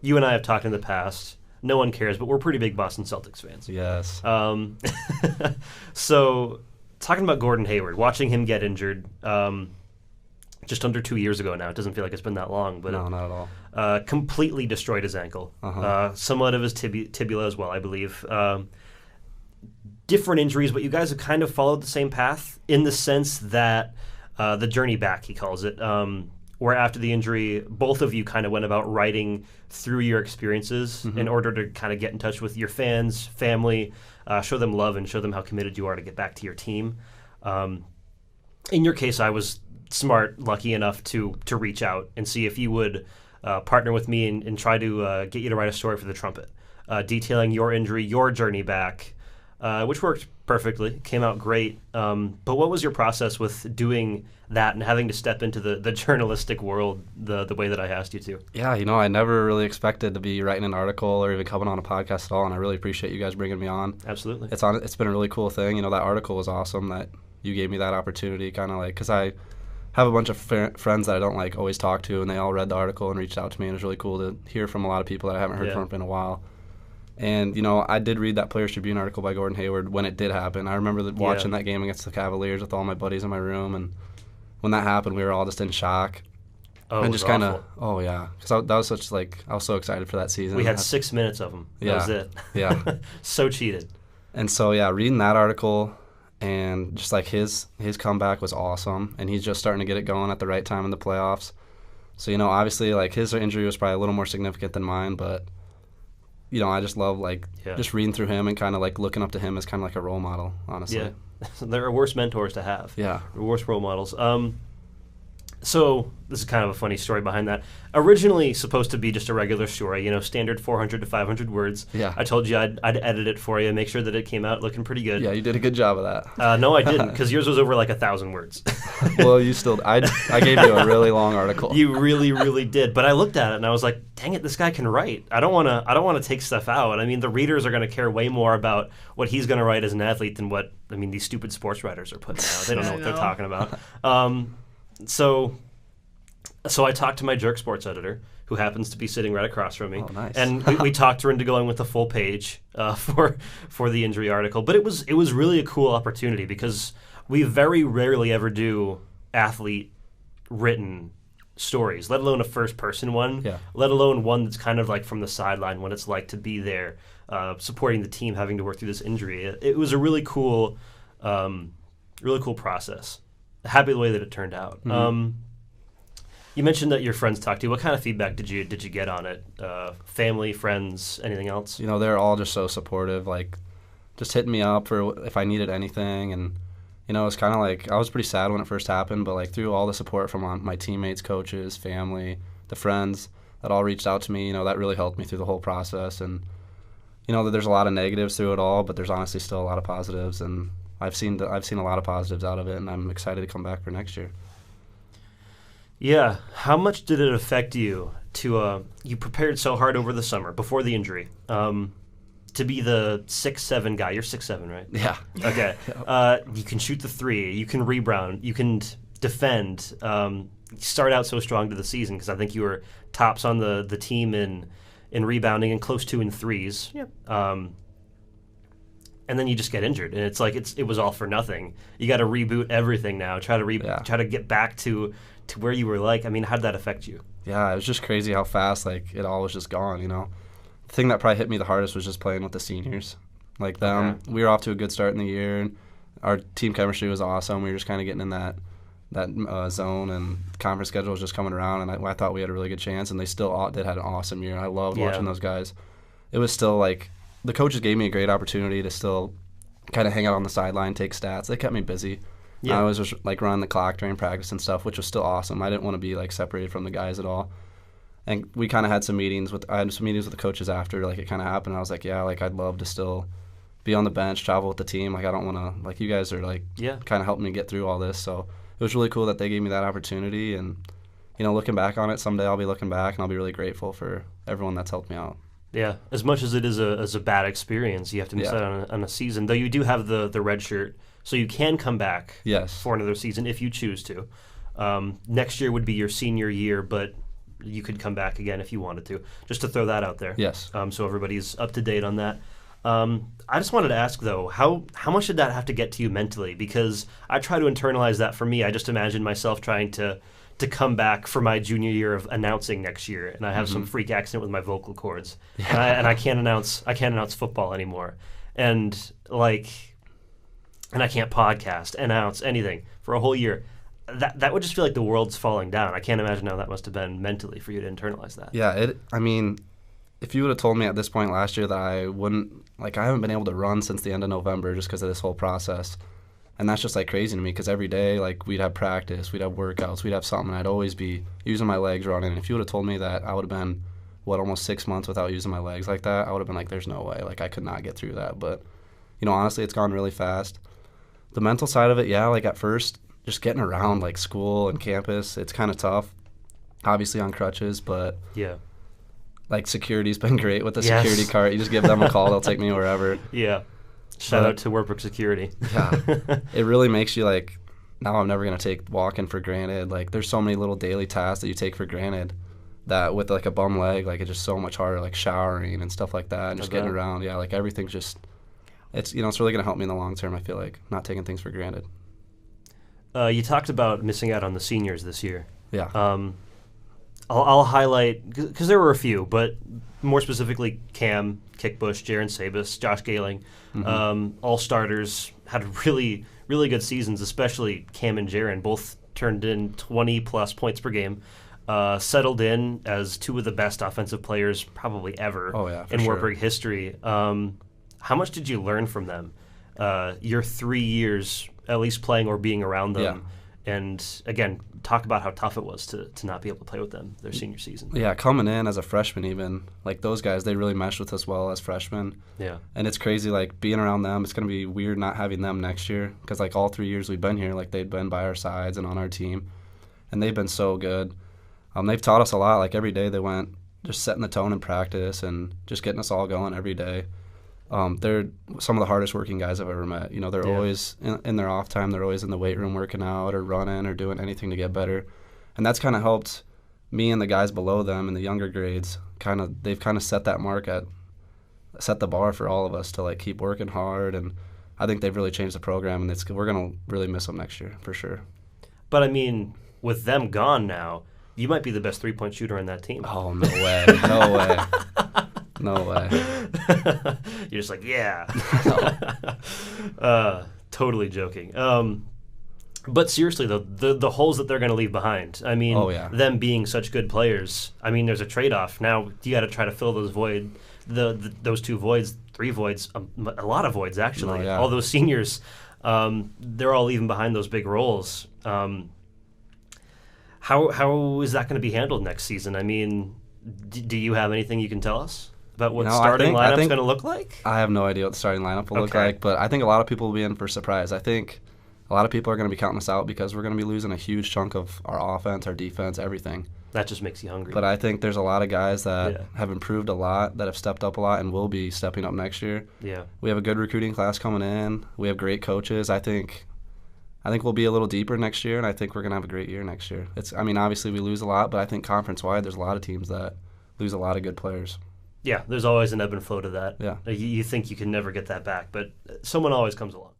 you and I have talked in the past. No one cares, but we're pretty big Boston Celtics fans. Yes. So, talking about Gordon Hayward, watching him get injured just under 2 years ago now. It doesn't feel like it's been that long. But no, not at all. Completely destroyed his ankle. Somewhat of his tibia as well, I believe. Different injuries, but you guys have kind of followed the same path in the sense that the journey back, he calls it, where after the injury, both of you kind of went about writing through your experiences in order to kind of get in touch with your fans, family, show them love and show them how committed you are to get back to your team. In your case, I was smart, lucky enough to reach out and see if you would partner with me and try to get you to write a story for the Trumpet, detailing your injury, your journey back, which worked perfectly, came out great. But what was your process with doing that and having to step into the journalistic world the way that I asked you to? Yeah, I never really expected to be writing an article or even coming on a podcast at all, and I really appreciate you guys bringing me on. Absolutely. It's been a really cool thing. That article was awesome that you gave me that opportunity, kind of like, because I have a bunch of friends that I don't always talk to, and they all read the article and reached out to me, and it was really cool to hear from a lot of people that I haven't heard from in a while. And, I did read that Players Tribune article by Gordon Hayward when it did happen. I remember watching that game against the Cavaliers with all my buddies in my room, and when that happened, we were all just in shock. Oh, and just kind of, because that was such, I was so excited for that season. We had 6 minutes of them. That was it. Yeah. So cheated. And so, reading that article and just, his comeback was awesome, and he's just starting to get it going at the right time in the playoffs. So, obviously, his injury was probably a little more significant than mine, but I just love just reading through him and kind of looking up to him as kind of a role model, honestly. Yeah, there are worse mentors to have. Yeah, worse role models. So this is kind of a funny story behind that. Originally supposed to be just a regular story, standard 400 to 500 words. Yeah. I told you I'd edit it for you, make sure that it came out looking pretty good. Yeah, you did a good job of that. No, I didn't, because yours was over 1,000 words. Well, I gave you a really long article. You really, really did. But I looked at it and I was like, dang it, this guy can write. I don't want to take stuff out. I mean, the readers are going to care way more about what he's going to write as an athlete than what these stupid sports writers are putting out. They don't know what they're talking about. So I talked to my Jerk Sports editor, who happens to be sitting right across from me. Oh, nice. And we talked her into going with the full page for the injury article. But it was really a cool opportunity because we very rarely ever do athlete-written stories, let alone a first-person one, let alone one that's kind of from the sideline, what it's like to be there, supporting the team, having to work through this injury. It was a really cool process. Happy the way that it turned out. Mm-hmm. You mentioned that your friends talked to you. What kind of feedback did you get on it? Family, friends, anything else? They're all just so supportive, just hitting me up for if I needed anything. And, it's kind of I was pretty sad when it first happened, but through all the support from my teammates, coaches, family, the friends that all reached out to me, that really helped me through the whole process. And, that there's a lot of negatives through it all, but there's honestly still a lot of positives. And I've seen a lot of positives out of it, and I'm excited to come back for next year. Yeah. How much did it affect you you prepared so hard over the summer, before the injury, to be the 6'7" guy? You're 6'7", right? Yeah. Okay. You can shoot the three. You can rebound. You can defend. You start out so strong to the season because I think you were tops on the team in rebounding and close to in threes. Yep. And then you just get injured, and it's it was all for nothing. You got to reboot everything now. Try to get back to where you were. How did that affect you? Yeah, it was just crazy how fast it all was just gone. The thing that probably hit me the hardest was just playing with the seniors. We were off to a good start in the year, and our team chemistry was awesome. We were just kind of getting in that zone, and the conference schedule was just coming around, and I thought we had a really good chance, and they still had an awesome year. I loved watching those guys. It was still the coaches gave me a great opportunity to still kind of hang out on the sideline, take stats. They kept me busy. Yeah. I was just running the clock during practice and stuff, which was still awesome. I didn't want to be separated from the guys at all. And we kind of had some meetings with the coaches after it kind of happened. I was like, yeah, I'd love to still be on the bench, travel with the team. I don't want to, you guys are kind of helping me get through all this. So it was really cool that they gave me that opportunity. And looking back on it, someday I'll be looking back and I'll be really grateful for everyone that's helped me out. Yeah, as much as it is a bad experience, you have to miss out on a season. Though you do have the red shirt, so you can come back for another season if you choose to. Next year would be your senior year, but you could come back again if you wanted to. Just to throw that out there. Yes. So everybody's up to date on that. I just wanted to ask, though, how much did that have to get to you mentally? Because I try to internalize that for me. I just imagine myself trying to come back for my junior year of announcing next year, and I have some freak accident with my vocal cords, and I can't announce football anymore, and I can't podcast, announce anything for a whole year. That would just feel like the world's falling down. I can't imagine how that must have been mentally for you to internalize that. Yeah, if you would have told me at this point last year that I wouldn't, I haven't been able to run since the end of November just because of this whole process. And that's just crazy to me because every day, we'd have practice, we'd have workouts, we'd have something, and I'd always be using my legs running. And if you would have told me that I would have been, almost 6 months without using my legs like that, I would have been like, there's no way. I could not get through that. But, honestly, it's gone really fast. The mental side of it, at first, just getting around, school and campus, it's kind of tough. Obviously on crutches, but yeah. Security's been great with the security card. You just give them a call, they'll take me wherever. Yeah. Shout out to Wartburg Security. Yeah. It really makes you now I'm never going to take walking for granted. There's so many little daily tasks that you take for granted that with a bum leg, it's just so much harder, showering and stuff like that and just getting around. Yeah, everything's just, it's really going to help me in the long term, I feel not taking things for granted. You talked about missing out on the seniors this year. Yeah. I'll highlight, because there were a few, but more specifically Cam, Kickbush, Jaron Sabus, Josh Gailing, all starters, had really, really good seasons, especially Cam and Jaron. Both turned in 20-plus points per game, settled in as two of the best offensive players probably ever in Wartburg history. How much did you learn from them? Your 3 years, at least playing or being around them. Yeah. And, again, talk about how tough it was to not be able to play with them their senior season. Yeah, coming in as a freshman even, those guys, they really meshed with us well as freshmen. Yeah. And it's crazy, being around them, it's going to be weird not having them next year because, all 3 years we've been here, they'd been by our sides and on our team. And they've been so good. They've taught us a lot. Every day they went just setting the tone in practice and just getting us all going every day. They're some of the hardest working guys I've ever met. They're always in their off time. They're always in the weight room working out or running or doing anything to get better. And that's kind of helped me and the guys below them in the younger grades. They've set that mark set the bar for all of us to keep working hard. And I think they've really changed the program. And we're going to really miss them next year for sure. But, with them gone now, you might be the best three-point shooter on that team. Oh, no way. No way. No way. You're just yeah. Totally joking. But seriously, though, the holes that they're going to leave behind, them being such good players, there's a trade-off. Now you got to try to fill those those 2 voids, 3 voids, a lot of voids, actually. All those seniors, they're all leaving behind those big roles. How is that going to be handled next season? Do you have anything you can tell us about what starting lineup's going to look like? I have no idea what the starting lineup will look like, but I think a lot of people will be in for a surprise. I think a lot of people are going to be counting us out because we're going to be losing a huge chunk of our offense, our defense, everything. That just makes you hungry. But I think there's a lot of guys that have improved a lot, that have stepped up a lot, and will be stepping up next year. Yeah. We have a good recruiting class coming in. We have great coaches. I think we'll be a little deeper next year, and I think we're going to have a great year next year. Obviously we lose a lot, but I think conference-wide there's a lot of teams that lose a lot of good players. Yeah, there's always an ebb and flow to that. Yeah. You think you can never get that back, but someone always comes along.